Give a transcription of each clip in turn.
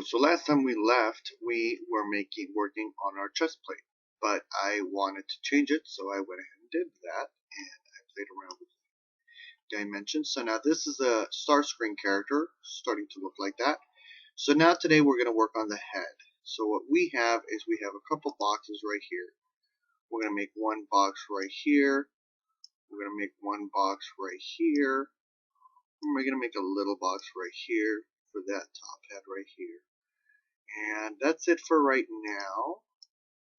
So last time we left, we were working on our chest plate, but I wanted to change it, so I went ahead and did that, and I played around with dimensions. So now this is a Starscream character, starting to look like that. So now today we're going to work on the head. So what we have is we have a couple boxes right here. We're going to make one box right here. We're going to make one box right here. And we're going to make a little box right here for that top head right here. And that's it for right now.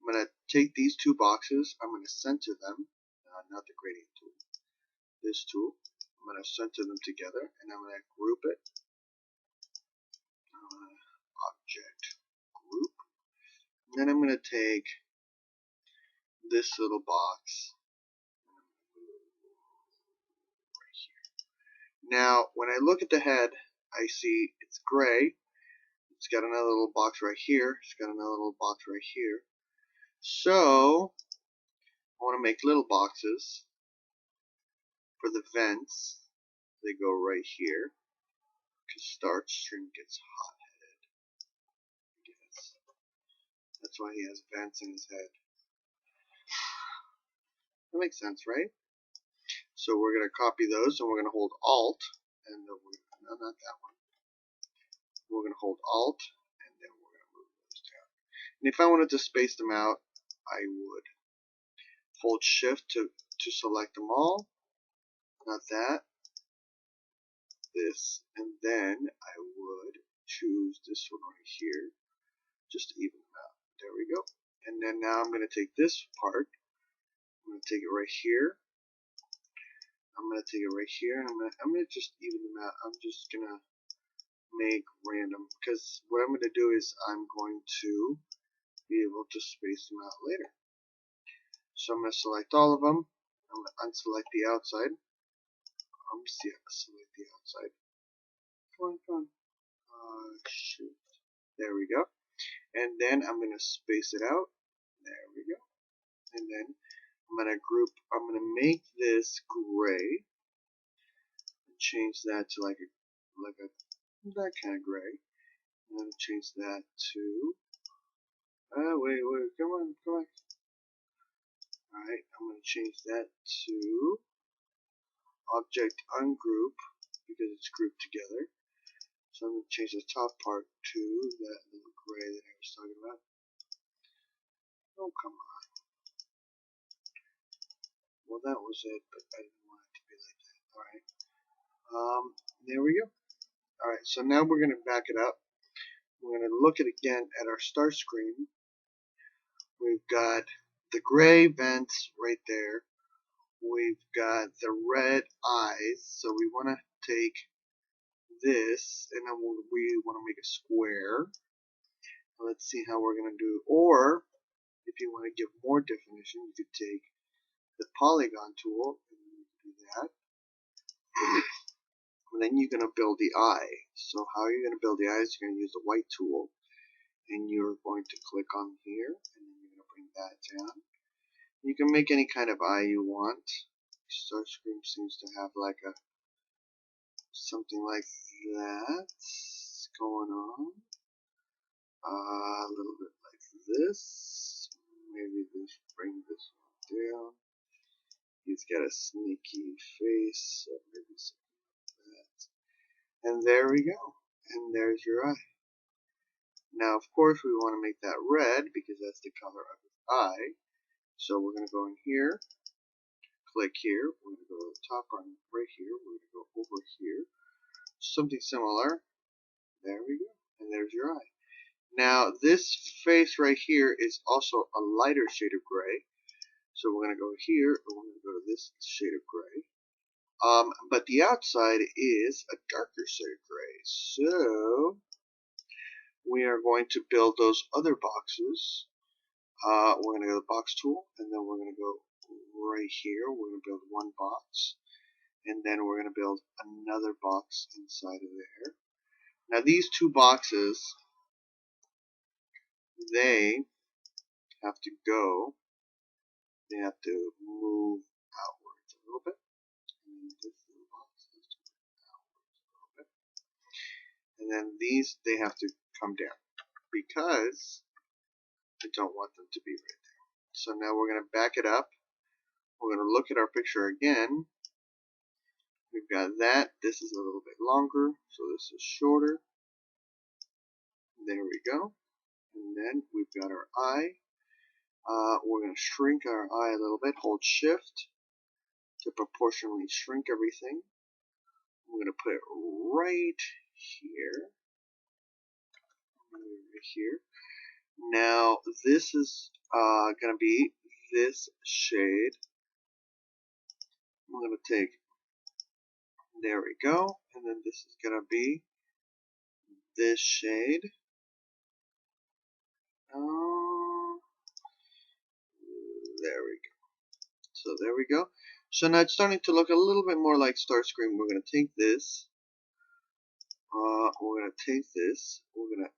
I'm going to take these two boxes. I'm going to center them. Not the gradient tool. This tool. I'm going to center them together. And I'm going to group it. Object. Group. And then I'm going to take this little box. Right here. Now, when I look at the head, I see it's gray. It's got another little box right here. It's got another little box right here. So, I want to make little boxes for the vents. They go right here. Because Starscream gets hot-headed. That's why he has vents in his head. That makes sense, right? So we're going to copy those, and we're going to hold Alt, and no, not that one. We're going to hold Alt, and then we're going to move those down. And if I wanted to space them out, I would hold Shift to select them all. Not that. This, and then I would choose this one right here, just to even them out. There we go. And then now I'm going to take this part. I'm going to take it right here. I'm going to take it right here, and I'm going to just even them out. I'm just going to make random, because what I'm going to do is I'm going to be able to space them out later. So I'm going to select all of them. I'm going to unselect the outside. Select the outside. Come on. Shoot. There we go. And then I'm going to space it out. There we go. And then I'm going to make this gray. And change that to like that kind of gray. I'm going to change that to, wait, come on. Alright, I'm going to change that to object ungroup, because it's grouped together. So I'm going to change the top part to that little gray that I was talking about. Oh, come on. Well, that was it, but I didn't want it to be like that. Alright. There we go. Alright, so now we're going to back it up. We're going to look again at our Starscream. We've got the gray vents right there. We've got the red eyes. So we want to take this, and then we want to make a square. Let's see how we're going to do. Or, if you want to give more definition, you could take the polygon tool and do that. And then you're going to build the eye. So how you're going to build the eye is you're going to use the white tool, and you're going to click on here, and then you're going to bring that down. You can make any kind of eye you want. Starscream seems to have like something like that going on. A little bit like this. Maybe bring this one down. He's got a sneaky face, so maybe something like that. And there we go. And there's your eye. Now, of course, we want to make that red because that's the color of his eye. So we're going to go in here, click here. We're going to go to the top one right here. We're going to go over here. Something similar. There we go. And there's your eye. Now, this face right here is also a lighter shade of gray. So we're going to go here, and we're going to go to this shade of gray. But the outside is a darker shade of gray. So we are going to build those other boxes. We're going to go to the box tool, and then we're going to go right here. We're going to build one box, and then we're going to build another box inside of there. Now these two boxes, they have to go. They have to move outwards a little bit. And this little box has to move outwards a little bit. And then these, they have to come down because I don't want them to be right there. So now we're going to back it up. We're going to look at our picture again. We've got that. This is a little bit longer, so this is shorter. There we go. And then we've got our eye. We're going to shrink our eye a little bit. Hold Shift to proportionally shrink everything. We're going to put it right here. Right here. Now this is going to be this shade. I'm going to take, there we go, and then this is going to be this shade. There we go. So there we go. So now it's starting to look a little bit more like Starscream. We're going to take this. We're going to take this. We're going to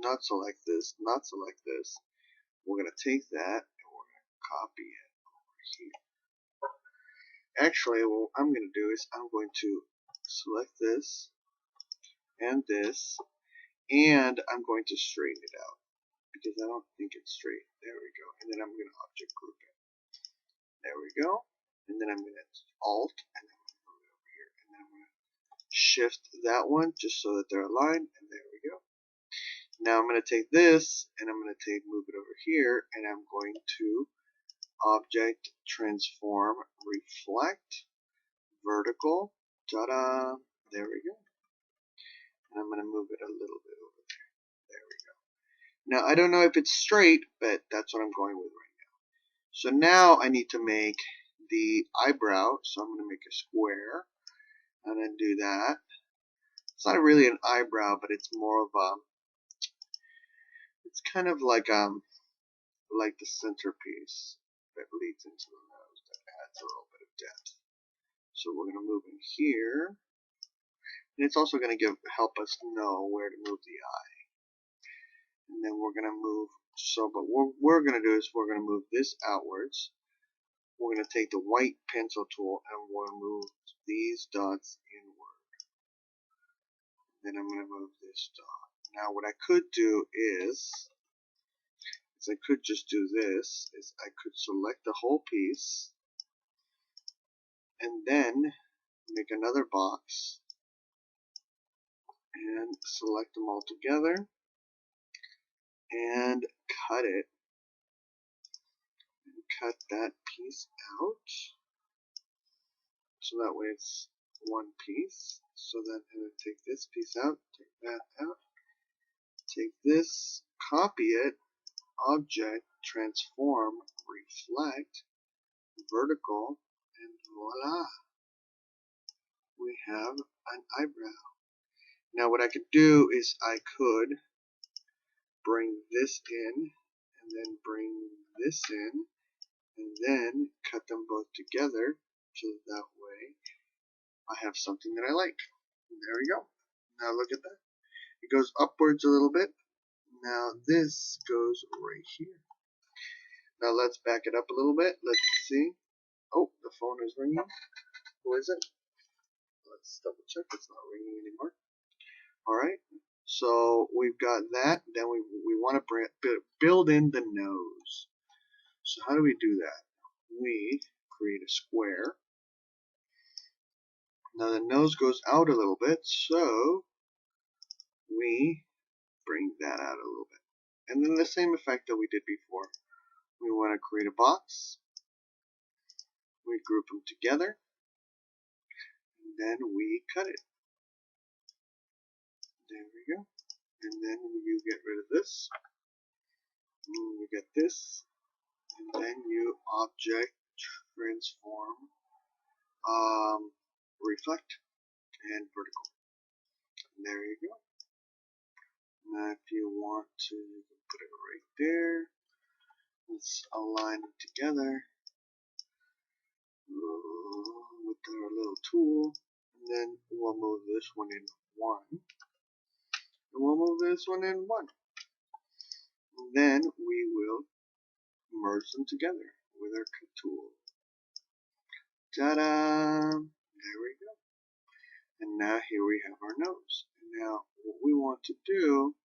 not select this, not select this. We're going to take that and we're going to copy it over here. Actually, what I'm going to do is I'm going to select this and this, and I'm going to straighten it out because I don't think it's straight. There we go. And then I'm going to object group it. There we go. And then I'm going to Alt, and then I'm going to move it over here. And then I'm going to shift that one just so that they're aligned, and there we go. Now I'm going to take this, and I'm going to move it over here, and I'm going to object, transform, reflect, vertical, ta-da, there we go. And I'm going to move it a little bit over there. There we go. Now I don't know if it's straight, but that's what I'm going with right now. So now I need to make the eyebrow, so I'm going to make a square. I'm going to do that. It's not really an eyebrow, but it's more of a, it's kind of like the centerpiece that leads into the nose that adds a little bit of depth. So we're going to move in here, and it's also going to help us know where to move the eye. And then we're going to move, but what we're going to do is we're going to move this outwards. We're going to take the white pencil tool and we're going to move these dots inward. Then I'm going to move this dot. Now what I could do is I could just do this, is I could select the whole piece and then make another box and select them all together and cut it. And cut that piece out. So that way it's one piece. So then I'm going to take this piece out, take that out, take this, copy it, object, transform, reflect, vertical, and voila. We have an eyebrow. Now what I could do is I could bring this in, and then bring this in, and then cut them both together, so that way I have something that I like. There we go. Now look at that. It goes upwards a little bit. Now this goes right here. Now let's back it up a little bit. Let's see. Oh, the phone is ringing. Who is it? Let's double check. It's not ringing anymore. Alright. So we've got that. Then we want to build in the nose. So how do we do that? We create a square. Now the nose goes out a little bit, so we bring that out a little bit. And then the same effect that we did before. We want to create a box. We group them together. And then we cut it. There we go. And then you get rid of this. And you get this. And then you object, transform, reflect, and vertical. And there you go. Now if you want to, you can put it right there. Let's align them together with our little tool. And then we'll move this one in 1. And we'll move this one in 1. And then we will merge them together with our cut tool. Ta-da! There we go. And now here we have our nose. And now what we want to do